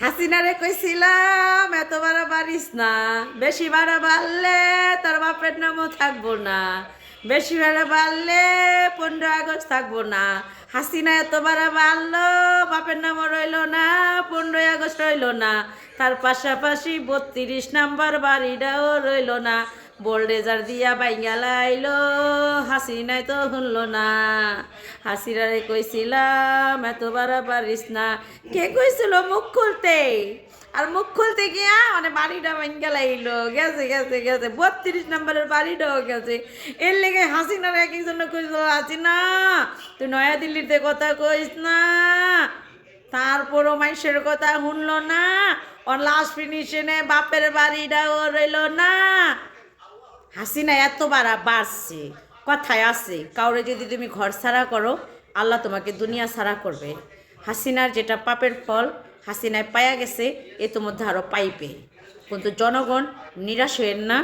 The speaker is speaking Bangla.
হাসিনারে কইছিলাম এত বাড়া বাড়িস না, বেশি বাড়া বাড়লে তোর বাপের নামও থাকবো না, বেশি বাড়া বাড়লে 15 আগস্ট থাকবো না। হাসিনা এত বাড়া বাড়লো, বাপের নামও রইলো না, 15 আগস্ট রইলো না, তার পাশাপাশি 32 নম্বর বাড়িটাও রইলো না। বোলডেজার দিয়া বাইঙ্গা লাইলো, হাসিনাই তো শুনলো না। হাসিনারে কইছিলাম এত বাড়া পারিস না। কে কইছিল মুখ খুলতে? আর মুখ খুলতে গিয়া মানে বাড়িটা ভাঙ্গা লাইলো, গেছে গেছে গেছে 32 নম্বরের বাড়িটাও গেছে। এর লেগে হাসিনার এক একজন কইছিল, হাসিনা তুই নয়াদিল্লিতে কথা কইস না। তারপরও মানুষের কথা শুনলো না, ওর লাস্ট ফিনিশনে বাপের বাড়িটাও রইল না। হাসিনা এত বাড়ছে, কথায় আছে কাউরে যদি তুমি ঘর ছাড়া করো, আল্লাহ তোমাকে দুনিয়া ছাড়া করবে। হাসিনার যেটা পাপের ফল হাসিনায় পায়া গেছে, এ তোমার মধ্যে আরও পাইবে। কিন্তু জনগণ নিরাশ হইেন না।